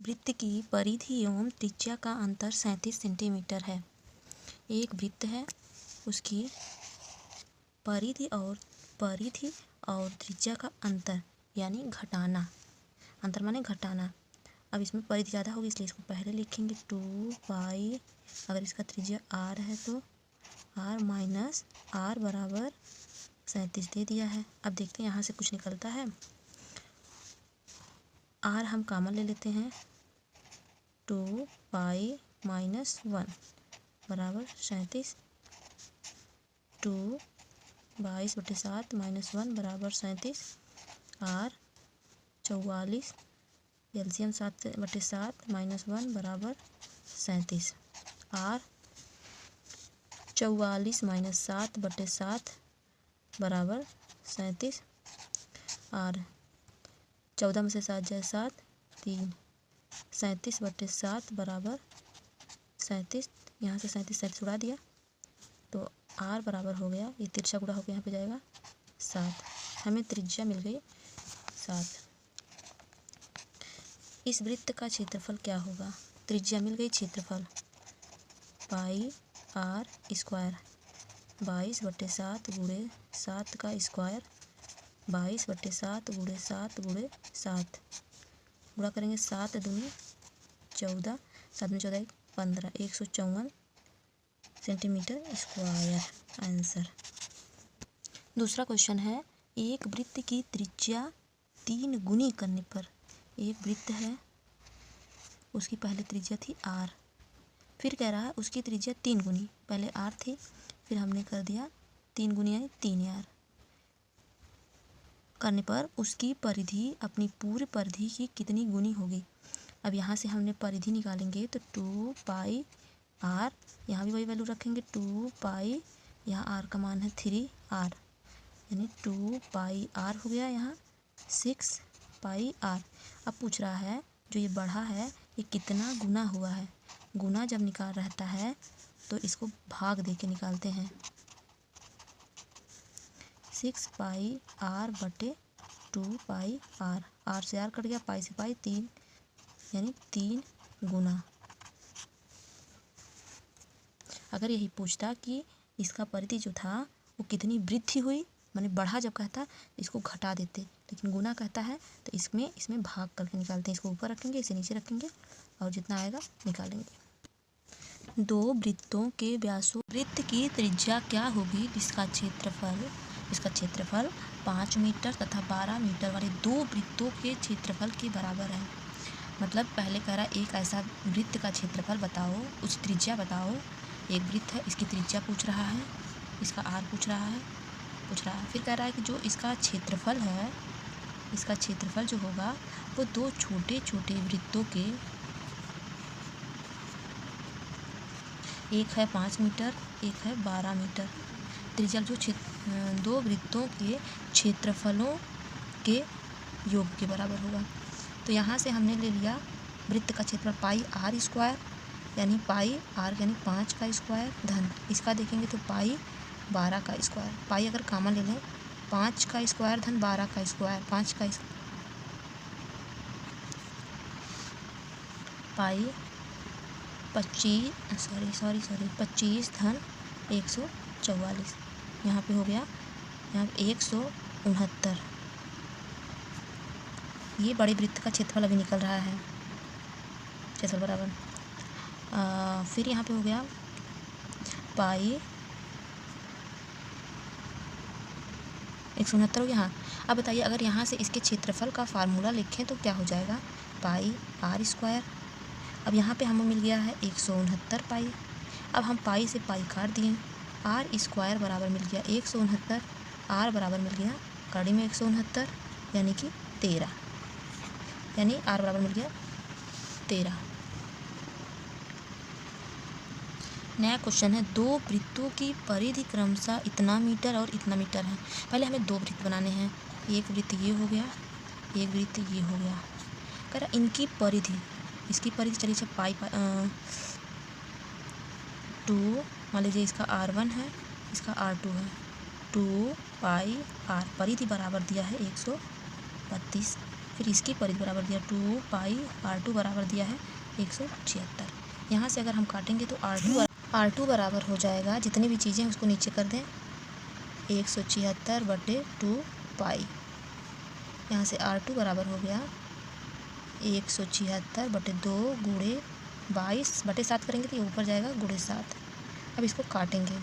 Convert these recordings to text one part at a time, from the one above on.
वृत्त की परिधि एवं त्रिज्या का अंतर 37 सेंटीमीटर है। एक वृत्त है, उसकी परिधि और त्रिज्या का अंतर यानी घटाना, अंतर माने घटाना। अब इसमें परिधि ज़्यादा होगी इसलिए इसको पहले लिखेंगे 2 पाई, अगर इसका त्रिज्या r है तो r माइनस r बराबर 37 दे दिया है। अब देखते हैं यहाँ से कुछ निकलता है। r हम कॉमन ले लेते हैं, 2 पाई माइनस 1 बराबर 37, 2 22/7 माइनस 1 बराबर 37, r 44, एलसीएम 7/7 माइनस 1 बराबर 37, r 44 माइनस 7/7 बराबर 37, r 14 में से 7 जाए 7, 3, 37/7 बराबर 37। यहाँ से 37 उड़ा दिया तो r बराबर हो गया, ये तिरछा गुणा होकर यहाँ पे जाएगा 7। हमें त्रिज्या मिल गई 7। इस वृत्त का क्षेत्रफल क्या होगा? त्रिज्या मिल गई, क्षेत्रफल पाई r स्क्वायर 22/7 गुणे 7 का स्क्वायर 22/7 गुणे 7 गुणे 7 गुणा करेंगे 7 दूनी 14, 7 में 14 15, 154 सेंटीमीटर स्क्वायर आंसर। दूसरा क्वेश्चन है, एक वृत्त की त्रिज्या 3 गुनी करने पर, एक वृत्त है उसकी पहले त्रिज्या थी r, फिर कह रहा है उसकी त्रिज्या 3 गुनी, पहले r थी फिर हमने कर दिया 3 गुनी यानी 3r करने पर उसकी परिधि अपनी पूरी परिधि की कितनी गुनी होगी। अब यहाँ से हमने परिधि निकालेंगे तो 2 पाई r, यहाँ भी वही वैल्यू रखेंगे 2 पाई, यहाँ r का मान है 3r यानी 2 पाई r हो गया, यहाँ 6 पाई r। अब पूछ रहा है जो ये बढ़ा है ये कितना गुना हुआ है। गुना जब निकाल रहता है तो इसको भाग दे के निकालते हैं, 6 पाई r बटे 2 पाई r, r से r कट गया, पाई से पाई 3 यानी 3 गुना। अगर यही पूछता कि इसका परिधि जो था वो कितनी वृद्धि हुई, माने बढ़ा जब कहता इसको घटा देते, लेकिन गुना कहता है तो इसमें भाग करके निकालते हैं। इसको ऊपर रखेंगे, इसे नीचे रखेंगे और जितना आएगा निकालेंगे। दो वृत्तों के व्यासों, वृत्त की त्रिज्या क्या होगी इसका क्षेत्रफल 5 मीटर तथा 12 मीटर वाले दो वृत्तों के क्षेत्रफल के बराबर है। मतलब पहले कह रहा है एक ऐसा वृत्त का क्षेत्रफल बताओ, उसकी त्रिज्या बताओ। एक वृत्त है, इसकी त्रिज्या पूछ रहा है, इसका r पूछ रहा है। फिर कह रहा है कि जो इसका क्षेत्रफल है, इसका क्षेत्रफल जो होगा वो दो छोटे छोटे वृत्तों के, एक है 5 मीटर एक है 12 मीटर, त्रिज्या जो दो वृत्तों के क्षेत्रफलों के योग के बराबर होगा। तो यहाँ से हमने ले लिया वृत्त का क्षेत्रफल पाई r स्क्वायर यानी पाई r यानी 5 का स्क्वायर धन, इसका देखेंगे तो पाई 12 का स्क्वायर। पाई अगर कॉमन ले लें, 5 का स्क्वायर धन 12 का स्क्वायर, 5 का पाई 25 धन 144, यहाँ पे हो गया यहाँ पे 169। ये बड़े वृत्त का क्षेत्रफल अभी निकल रहा है, क्षेत्रफल बराबर फिर यहाँ पे हो गया पाई 169 हो गया। हाँ, अब बताइए अगर यहाँ से इसके क्षेत्रफल का फार्मूला लिखें तो क्या हो जाएगा, पाई r स्क्वायर। अब यहाँ पे हमें मिल गया है 169 पाई। अब हम पाई से पाई काट दिए, r स्क्वायर बराबर मिल गया 169, r बराबर मिल गया कड़ी में 169 यानी कि 13, यानी r बराबर मिल गया 13। नया क्वेश्चन है, दो वृत्तों की परिधि क्रमशः इतना मीटर और इतना मीटर है। पहले हमें दो वृत्त बनाने हैं, एक वृत्त ये हो गया, एक वृत्त ये हो गया। कह रहा इनकी परिधि, इसकी परिधि चलिए पाई 2 मान लीजिए, इसका r1 है इसका r2 है, 2 पाई r, परिधि बराबर दिया है 132 फिर इसकी परिधि बराबर दिया 2 पाई, R2 बराबर दिया है 176। यहाँ से अगर हम काटेंगे तो R2 बराबर हो जाएगा, जितनी भी चीज़ें उसको नीचे कर दें, 176/2 पाई। यहाँ से R2 बराबर हो गया 176/2 गुणे 22/7 करेंगे तो ये ऊपर जाएगा गुणे 7। अब इसको काटेंगे,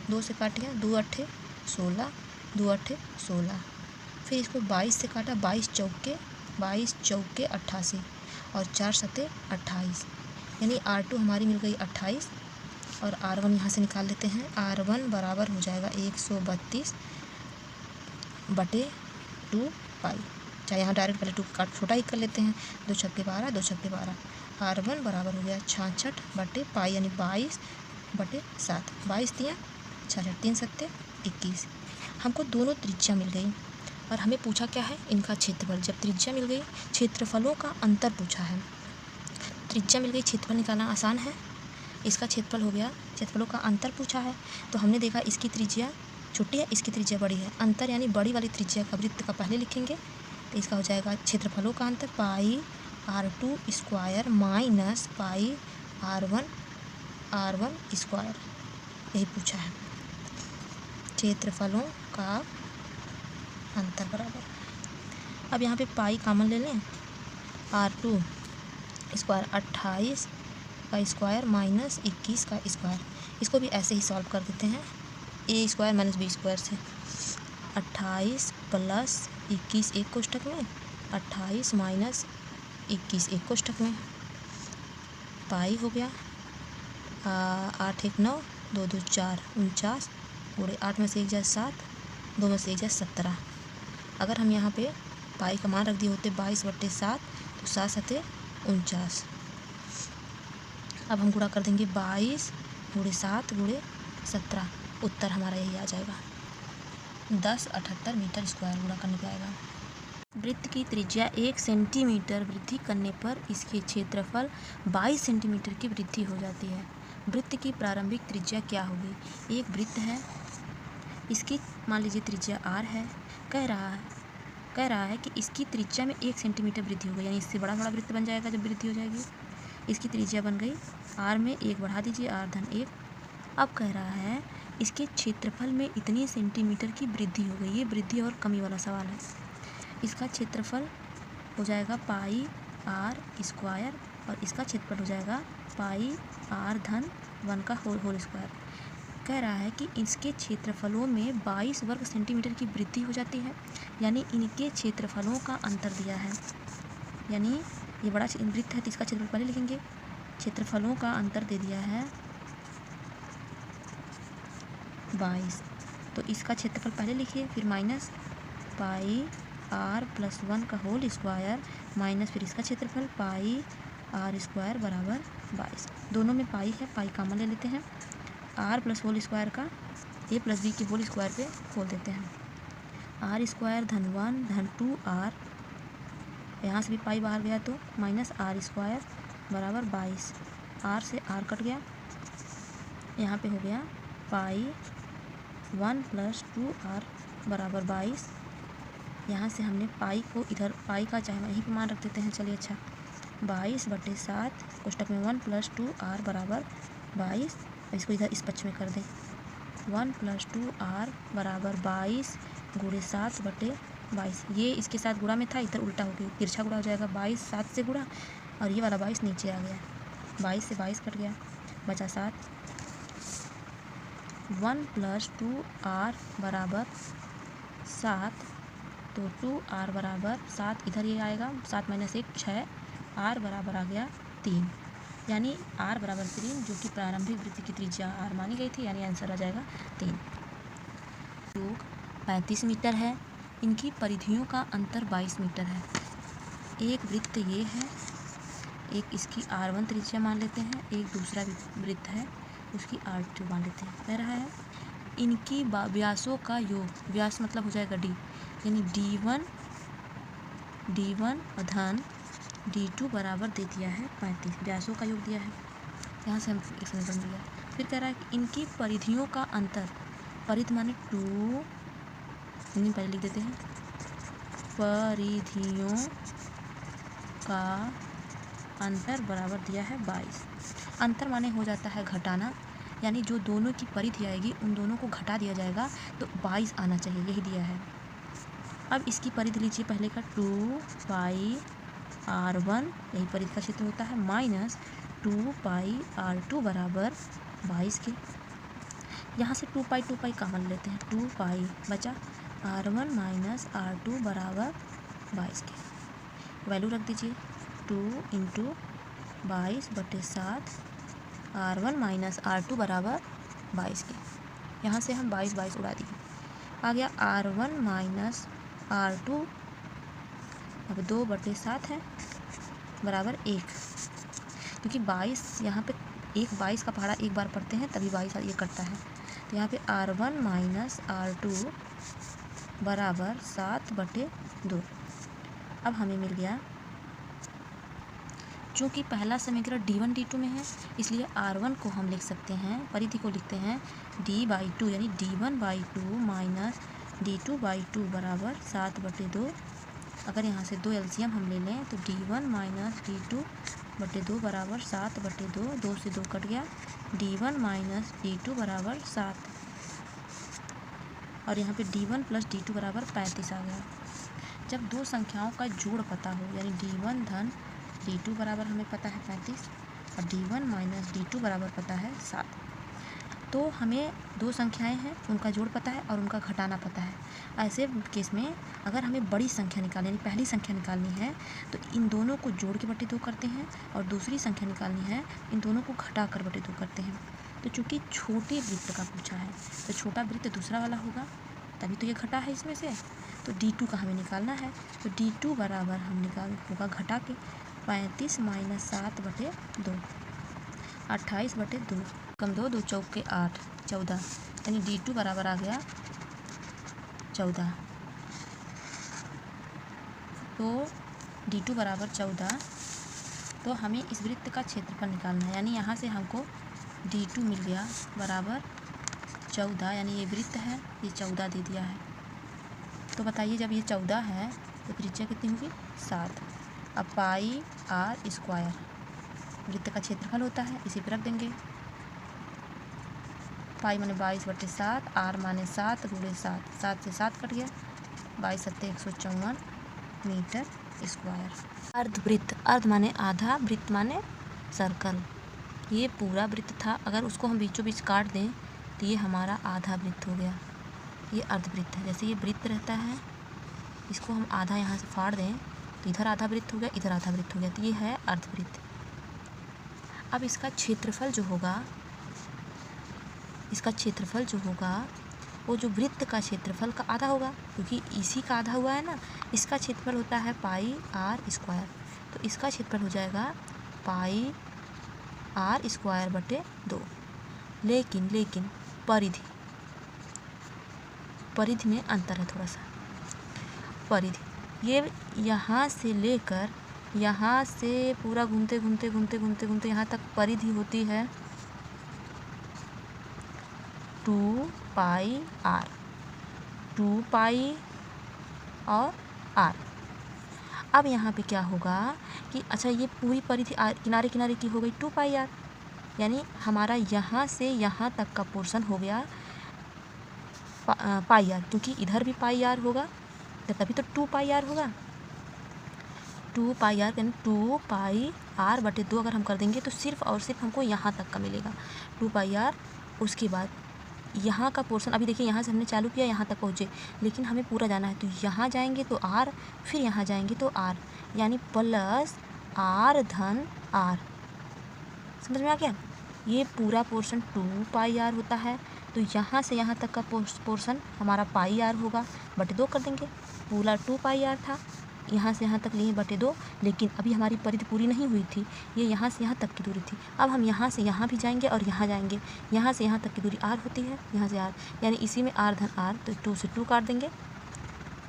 2 से काटेंगे, 2 अट्ठे 16, 2 अट्ठे 16। फिर इसको 22 से काटा, 22 चौके 88 और 4 सत्ते 28, यानी R2 हमारी मिल गई 28 और R1 यहाँ से निकाल लेते हैं। R1 बराबर हो जाएगा 132/2 पाई। चाहे यहाँ डायरेक्ट पहले 2 काट छोटा ही कर लेते हैं, 2 छक्के 12, 2 छक्के 12। R1 बराबर हो गया 66/2 पाई, यानी 22/7। 22 दिया 66, 3 सत्ते 21। हमको दोनों त्रिज्या मिल गई और हमें पूछा क्या है, इनका क्षेत्रफल। जब त्रिज्या मिल गई, क्षेत्रफलों का अंतर पूछा है। त्रिज्या मिल गई, क्षेत्रफल निकालना आसान है। इसका क्षेत्रफल हो गया, क्षेत्रफलों का अंतर पूछा है तो हमने देखा इसकी त्रिज्या छोटी है, इसकी त्रिज्या बड़ी है। अंतर यानी बड़ी वाली त्रिज्या का वृत्त का पहले लिखेंगे तो इसका हो जाएगा क्षेत्रफलों का अंतर पाई R2 स्क्वायर माइनस पाई R1 स्क्वायर। यही पूछा है, क्षेत्रफलों का अंतर बराबर। अब यहाँ पे पाई कॉमन ले लें, R2 स्क्वायर 28 का स्क्वायर माइनस 21 का स्क्वायर। इसको भी ऐसे ही सॉल्व कर देते हैं, a square minus b square से। 28 प्लस 21 एक कोष्ठक में, 28 माइनस 21 एक कोष्ठक में, पाई हो गया 8 1 9, 2 2 4 49 गुणे 8 में से 1 जाए 7, 2 में से 1 जाए 17। अगर हम यहाँ पे पाई का मान रख दिए होते 22/7 तो 7 सत्ते 49। अब हम गुणा कर देंगे 22 गुणे 7 गुणे 17, उत्तर हमारा यही आ जाएगा 1078 मीटर स्क्वायर। गुणा करने पे आएगा। वृत्त की त्रिज्या 1 सेंटीमीटर वृद्धि करने पर इसके क्षेत्रफल 22 सेंटीमीटर की वृद्धि हो जाती है। वृत्त की प्रारंभिक त्रिज्या क्या होगी। एक वृत्त है, इसकी मान लीजिए त्रिज्या r है। कह रहा है कि इसकी त्रिज्या में 1 सेंटीमीटर वृद्धि हो गई, यानी इससे बड़ा वृत्त बन जाएगा जब वृद्धि हो जाएगी। इसकी त्रिज्या बन गई, r में 1 बढ़ा दीजिए, r/1। अब कह रहा है इसके क्षेत्रफल में इतनी सेंटीमीटर की वृद्धि हो गई। ये वृद्धि और कमी वाला सवाल है। इसका क्षेत्रफल हो जाएगा पाई r स्क्वायर और इसका क्षेत्रफल हो जाएगा पाई r/1 का होल स्क्वायर। कह रहा है कि इसके क्षेत्रफलों में 22 वर्ग सेंटीमीटर की वृद्धि हो जाती है, यानी इनके क्षेत्रफलों का अंतर दिया है। यानी ये बड़ा वृत्त है तो इसका क्षेत्रफल पहले लिखेंगे, क्षेत्रफलों का अंतर दे दिया है 22, तो इसका क्षेत्रफल पहले लिखिए, फिर माइनस पाई r+1 का होल स्क्वायर माइनस फिर इसका क्षेत्रफल पाई r स्क्वायर बराबर 22। दोनों में पाई है, पाई कॉमन ले लेते हैं। r प्लस होल स्क्वायर का a प्लस b के होल स्क्वायर पे खोल देते हैं। r स्क्वायर -1/2r, यहाँ से भी पाई बाहर गया तो माइनस r स्क्वायर बराबर 22। r से r कट गया, यहाँ पे हो गया पाई 1 + 2r बराबर 22। यहाँ से हमने पाई को इधर पाई का चाहे यहीं पर मान रख देते हैं। चलिए अच्छा, 22/7 कोष्टक में 1 + 2r बराबर 22। इसको इधर इस पक्ष में कर दें, 1 + 2r बराबर 22 गुणे 7/22। ये इसके साथ गुणा में था, इधर उल्टा हो गया, तिरछा गुणा हो जाएगा। 22 7 से गुणा और ये वाला 22 नीचे आ गया, 22 से 22 कट गया, बचा 7। 1 + 2r बराबर 7, तो 2r बराबर 7 इधर ये आएगा, 7 - 1 6, r बराबर आ गया 3, यानी r बराबर 3, जो कि प्रारंभिक वृत्त की त्रिज्या r मानी गई थी, यानी आंसर आ जाएगा 3। योग 35 मीटर है, इनकी परिधियों का अंतर 22 मीटर है। एक वृत्त ये है, एक इसकी r1 त्रिज्या मान लेते हैं, एक दूसरा वृत्त है उसकी r2 मान लेते हैं। कह रहा है इनकी व्यासों का योग, व्यास मतलब हो जाएगा d, यानी d1 धन d2 बराबर दे दिया है 35, व्यासों का योग दिया है। यहाँ से हम एक समीकरण दिया। फिर कह रहा है कि इनकी परिधियों का अंतर, परिधि माने 2, पहले लिख देते हैं परिधियों का अंतर बराबर दिया है 22। अंतर माने हो जाता है घटाना, यानी जो दोनों की परिधि आएगी उन दोनों को घटा दिया जाएगा, तो 22 आना चाहिए, यही दिया है। अब इसकी परिधि लीजिए पहले का 2πr1, यही परिधि का क्षेत्र होता है, माइनस 2πr2 बराबर 22 के। यहाँ से 2π कॉमन लेते हैं, 2π बचा, r1 माइनस r2 बराबर 22 के। वैल्यू रख दीजिए, 2 × 22/7 r1 माइनस r2 बराबर 22 के। यहाँ से हम 22 उड़ा दिए, आ गया r1 माइनस r2, अब 2/7 है बराबर 1, क्योंकि 22 यहाँ पे 22 का पहाड़ा एक बार पढ़ते हैं तभी 22 ये कटता है, तो यहाँ पे r1 माइनस r2 बराबर 7/2। अब हमें मिल गया, चूँकि पहला समीकरण d1 d2 में है, इसलिए r1 को हम लिख सकते हैं, परिधि को लिखते हैं d/2, यानी d1/2 माइनस d2/2 बराबर 7/2। अगर यहाँ से 2 एलसीएम हम ले लें तो d1 माइनस d2/2 बराबर 7/2, 2 से 2 कट गया, d1 माइनस d2 बराबर 7, और यहाँ पे d1 प्लस d2 बराबर 35 आ गया। जब दो संख्याओं का जोड़ पता हो, यानी d1 धन d2 बराबर हमें पता है 35 और d1 माइनस d2 बराबर पता है 7, तो हमें दो संख्याएं हैं उनका जोड़ पता है और उनका घटाना पता है। ऐसे केस में अगर हमें बड़ी संख्या निकालनी, यानी पहली संख्या निकालनी है, तो इन दोनों को जोड़ के बटे 2 करते हैं, और दूसरी संख्या निकालनी है, इन दोनों को घटा कर बटे 2 करते हैं। तो चूँकि छोटे वृत्त का पूछा है, तो छोटा वृत्त दूसरा वाला होगा, तभी तो ये घटा है इसमें से, तो d2 का हमें निकालना है, तो d2 बराबर हम होगा घटा के 35 माइनस 7/2, 28/2, कम 2 2 चौके 8, 14, यानी d2 बराबर आ गया 14। तो d2 बराबर 14, तो हमें इस वृत्त का क्षेत्रफल निकालना है, यानी यहाँ से हमको d2 मिल गया बराबर 14, यानी ये वृत्त है, ये 14 दे दिया है। तो बताइए जब ये 14 है तो त्रिज्या कितनी होगी 7। अब πr² वृत्त का क्षेत्रफल होता है, इसी पर रख देंगे, पाई माने 22/7, r माने 7 × 7, 7 से 7 कट गया, 22 × 7 154 मीटर स्क्वायर। अर्धवृत्त, अर्ध माने आधा, वृत्त माने सर्कल, ये पूरा वृत्त था, अगर उसको हम बीचों बीच काट दें तो ये हमारा आधा वृत्त हो गया, ये अर्धवृत्त है। जैसे ये वृत्त रहता है, इसको हम आधा यहाँ से फाड़ दें तो इधर आधा वृत्त हो गया, इधर आधा वृत्त हो गया, तो ये है अर्धवृत्त। अब इसका क्षेत्रफल जो होगा, इसका क्षेत्रफल जो होगा वो जो वृत्त का क्षेत्रफल का आधा होगा, क्योंकि इसी का आधा हुआ है ना, इसका क्षेत्रफल होता है πr², तो इसका क्षेत्रफल हो जाएगा πr²/2। लेकिन परिधि में अंतर है थोड़ा सा। परिधि ये यहाँ से लेकर यहाँ से पूरा घूमते यहाँ तक परिधि होती है 2πr, 2π और r। अब यहाँ पे क्या होगा कि अच्छा ये पूरी परिधि किनारे किनारे की हो गई 2πr, यानी हमारा यहाँ से यहाँ तक का पोर्शन हो गया πr, क्योंकि इधर भी πr होगा तभी तो 2πr होगा। 2πr यानी 2πr/2 अगर हम कर देंगे तो सिर्फ और सिर्फ हमको यहाँ तक का मिलेगा 2πr। उसके बाद यहाँ का पोर्शन, अभी देखिए यहाँ से हमने चालू किया, यहाँ तक पहुँचे, लेकिन हमें पूरा जाना है, तो यहाँ जाएंगे तो r, फिर यहाँ जाएंगे तो r, यानी प्लस r धन r। समझ में आ गया? ये पूरा पोर्शन 2πr होता है, तो यहाँ से यहाँ तक का पोर्शन हमारा πr होगा, बटे 2 कर देंगे। पूरा 2πr था, यहाँ से यहाँ तक लिए बटे 2, लेकिन अभी हमारी परिधि पूरी नहीं हुई थी, ये यहाँ से यहाँ तक की दूरी थी। अब हम यहाँ से यहाँ भी जाएंगे और यहाँ जाएंगे, यहाँ से यहाँ तक की दूरी r होती है, यहाँ से r, यानी इसी में r धन r, तो 2 से 2 काट देंगे,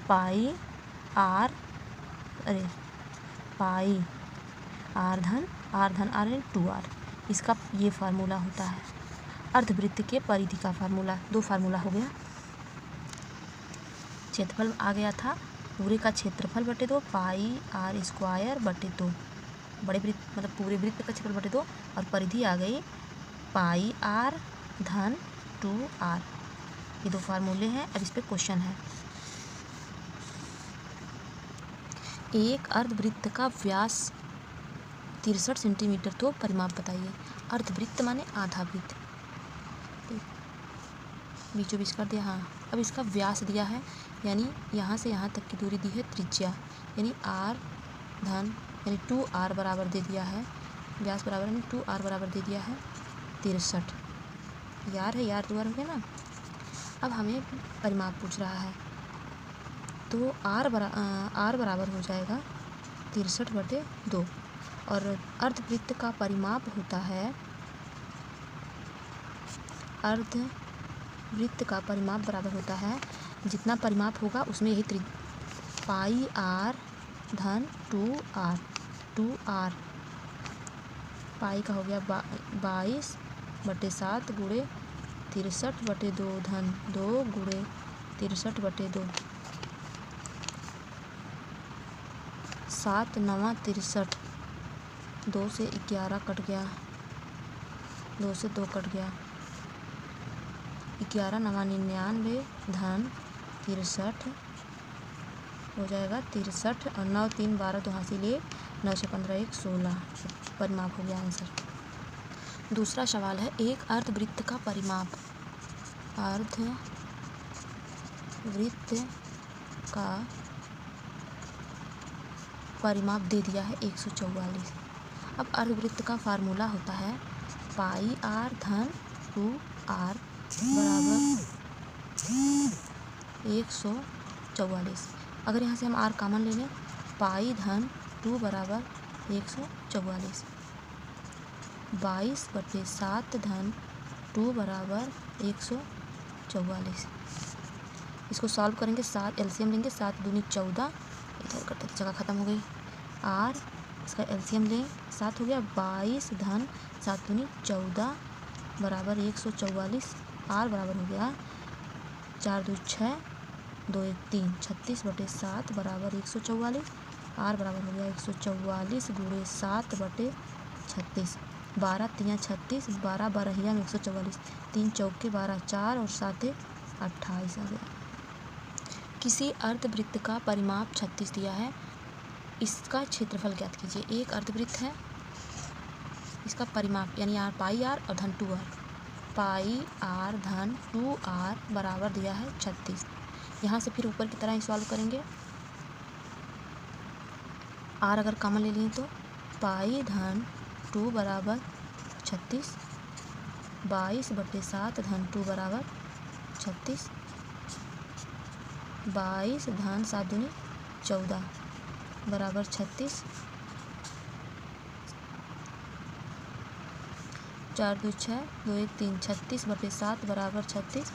पाई r धन r 2r। इसका ये फार्मूला होता है अर्धवृत्त के परिधि का फार्मूला। 2 फार्मूला हो गया। क्षेत्रफल आ गया था पूरे का क्षेत्रफल बटे 2 पाई आर स्क्वायर बटे 2, बड़े वृत्त मतलब पूरे वृत्त का क्षेत्रफल बटे 2, और परिधि आ गई पाई आर धन 2r। ये 2 फार्मूले हैं। अब इस पे क्वेश्चन है, एक अर्धवृत्त का व्यास 63 सेंटीमीटर, तो परिमाप बताइए। अर्धवृत्त माने आधा वृत्त, बीचों बीच कर दिया। हाँ, अब इसका व्यास दिया है, यानी यहाँ से यहाँ तक की दूरी दी है त्रिज्या, यानी r धन यानी 2r बराबर दे दिया है, व्यास बराबर यानी 2r बराबर दे दिया है 63। यार है यार 2r हो गया ना। अब हमें परिमाप पूछ रहा है, तो r बराबर हो जाएगा 63 बटे 2, और अर्धवृत्त का परिमाप होता है, अर्धवृत्त का परिमाप बराबर होता है, जितना परिमाप होगा उसमें यही पाई r धन 2r, 2r पाई का हो गया 22 बटे 7 गुणे 63 बटे 2 धन 2 गुणे 63 बटे 2, 7 9 63, 2 से 11 कट गया, 2 से 2 कट गया, 11 9 99 धन 63 हो जाएगा 63, और 9 3 12 तो हासिल 1, 9 से 15 1 16, परिमाप हो गया आंसर। दूसरा सवाल है, एक अर्धवृत्त का परिमाप, अर्धवृत्त का परिमाप दे दिया है 144। अब अर्धवृत्त का फार्मूला होता है पाई आर धन 2r बराबर 144। अगर यहाँ से हम r कॉमन ले लें, पाई धन 2 बराबर 144, 22 बटे 7 धन 2 बराबर 144। इसको सॉल्व करेंगे, 7 एलसीएम लेंगे, 7 दूनी 14, इधर करते जगह ख़त्म हो गई, r इसका एलसीएम लें, 7 हो गया 22 धन 7 दूनी 14 बराबर 144, r बराबर हो गया 4 2 6 2 1 3, 36 बटे 7 बराबर 144, r बराबर हो गया 144 गुणे 7 बटे 36, 12 3 36, 12 12 में 144, 3 चौके 12, 4 और 7 28 आ गया। किसी अर्धवृत्त का परिमाप 36 दिया है, इसका क्षेत्रफल ज्ञात कीजिए। एक अर्धवृत्त है, इसका परिमाप यानी r पाई r और धन 2r, पाई r धन 2r बराबर दिया है 36। यहाँ से फिर ऊपर की तरह ही सॉल्व करेंगे, r अगर कॉमन ले लिए तो पाई धन 2 बराबर 36, 22 बटे 7 धन 2 बराबर 36, 22 धन 7 दूनी 14 बराबर 36, 4 2 6 2 1 3, 36 बटे 7 बराबर 36,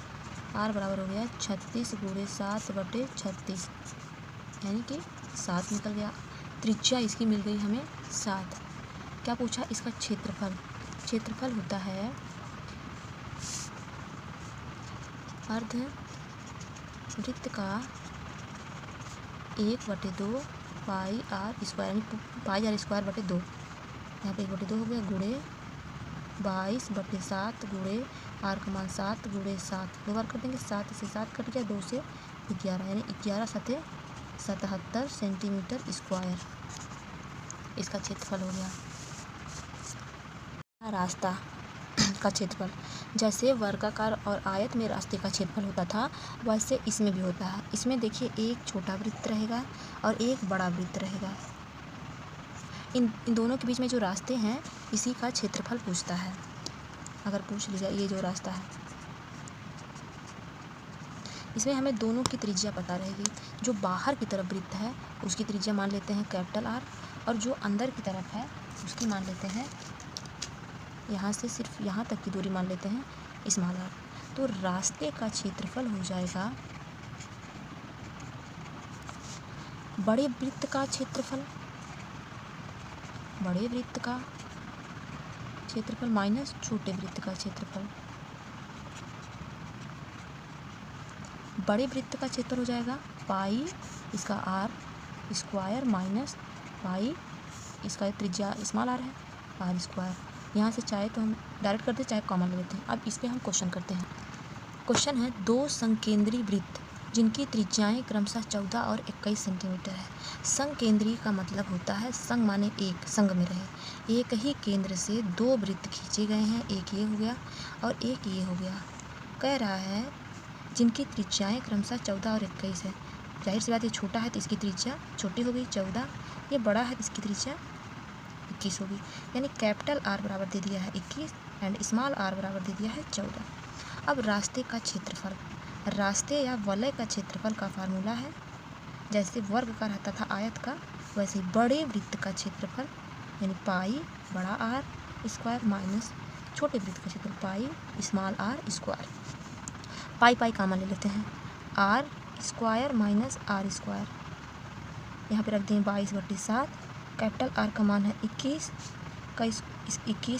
r बराबर हो गया 36 गुणे 7 बटे 36, यानी कि 7 निकल गया। त्रिज्या इसकी मिल गई हमें 7। क्या पूछा, इसका क्षेत्रफल। क्षेत्रफल होता है अर्धवृत्त का 1/2 पाई आर स्क्वायर, यानी पाई आर स्क्वायर बटे 2, यहाँ पे 1/2 हो गया, गुणे 22 बटे 7 गुणे r का मान 7 गुणे 7, 2 बार कर देंगे, 7 से 7 कट गया, 2 से 11, यानी 11 7 77 सेंटीमीटर स्क्वायर इसका क्षेत्रफल हो गया। रास्ता का क्षेत्रफल, जैसे वर्गाकार और आयत में रास्ते का क्षेत्रफल होता था, वैसे इसमें भी होता है। इसमें देखिए एक छोटा वृत्त रहेगा और एक बड़ा वृत्त रहेगा, इन दोनों के बीच में जो रास्ते हैं इसी का क्षेत्रफल पूछता है। अगर पूछ लिया ये जो रास्ता है, इसमें हमें दोनों की त्रिज्या पता रहेगी। जो बाहर की तरफ वृत्त है उसकी त्रिज्या मान लेते हैं कैपिटल R, और जो अंदर की तरफ है उसकी मान लेते हैं, यहाँ से सिर्फ यहाँ तक की दूरी मान लेते हैं स्मॉल r। तो रास्ते का क्षेत्रफल हो जाएगा बड़े वृत्त का क्षेत्रफल, बड़े वृत्त का क्षेत्रफल माइनस छोटे वृत्त का क्षेत्रफल। बड़े वृत्त का क्षेत्रफल हो जाएगा पाई इसका आर स्क्वायर माइनस पाई, इसका त्रिज्या स्मॉल आर है, आर स्क्वायर। यहाँ से चाहे तो हम डायरेक्ट करते हैं, चाहे कॉमन ले लेते हैं। अब इस पर हम क्वेश्चन करते हैं। क्वेश्चन है, दो संकेंद्री वृत्त जिनकी त्रिज्याएं क्रमशः 14 और 21 सेंटीमीटर है। संकेंद्री का मतलब होता है, संग माने एक, संग में रहे। एक ही केंद्र से दो वृत्त खींचे गए हैं, एक ये हो गया और एक ये हो गया। कह रहा है जिनकी त्रिज्याएं क्रमशः 14 और 21 है। जाहिर सी बात, ये छोटा है तो इसकी त्रिज्या छोटी होगी 14, ये बड़ा है तो इसकी त्रिज्या 21 होगी। यानी कैपिटल आर बराबर दे दिया है 21 एंड स्मॉल आर बराबर दे दिया है 14। अब रास्ते का क्षेत्रफल, रास्ते या वलय का क्षेत्रफल का फार्मूला है, जैसे वर्ग का रहता था आयत का, वैसे बड़े वृत्त का क्षेत्रफल यानी पाई बड़ा आर स्क्वायर माइनस छोटे वृत्त का क्षेत्रफल pi small r square. Pi pi common ले लेते हैं, r square minus r square, यहाँ पे रख दें 22/7। कैपिटल आर का मान है 21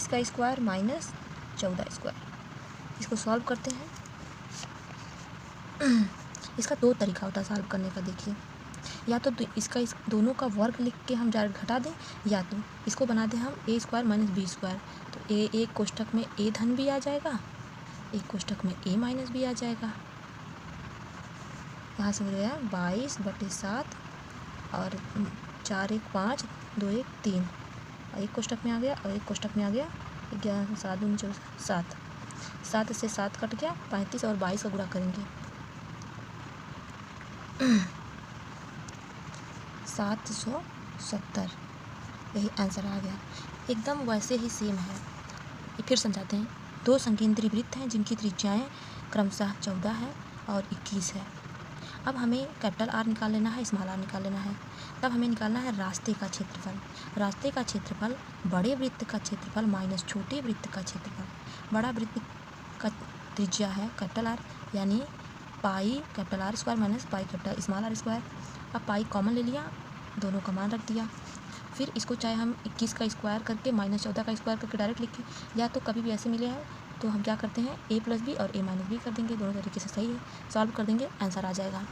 का स्क्वायर माइनस 14 स्क्वायर। इसको सॉल्व करते हैं। इसका दो तरीका होता है सॉल्व करने का। देखिए, या तो इसका इस दोनों का वर्ग लिख के हम डायरेक्ट घटा दें, या तो इसको बना दें हम ए स्क्वायर माइनस बी स्क्वायर। तो ए एक कोष्ठक में ए धन भी आ जाएगा, एक कोष्ठक में ए माइनस भी आ जाएगा। यहाँ से हो गया 22/7 और 4 1 5 2 1 3, एक कोष्ठक में आ गया और एक कोष्ठक में आ गया 11 7 2 14 7। 7 से 7 कट गया, 35 और 22 का गुणा करेंगे 770। यही आंसर आ गया, एकदम वैसे ही सेम है। फिर समझाते हैं। दो संकेंद्री वृत्त हैं जिनकी त्रिज्याएं क्रमशः 14 है और 21 है। अब हमें कैपिटल आर निकाल लेना है, स्मॉल आर निकाल लेना है। तब हमें निकालना है रास्ते का क्षेत्रफल। रास्ते का क्षेत्रफल बड़े वृत्त का क्षेत्रफल माइनस छोटे वृत्त का क्षेत्रफल। बड़ा वृत्त का त्रिज्या है कैपिटल आर, यानी pi capital r square minus pi capital small r square. अब पाई कॉमन ले लिया, दोनों का मान रख दिया। फिर इसको चाहे हम 21 का स्क्वायर करके माइनस 14 का स्क्वायर करके डायरेक्ट लिखें, या तो कभी भी ऐसे मिले हैं तो हम क्या करते हैं ए प्लस बी और ए माइनस बी कर देंगे। दोनों तरीके से सही है, सॉल्व कर देंगे, आंसर आ जाएगा।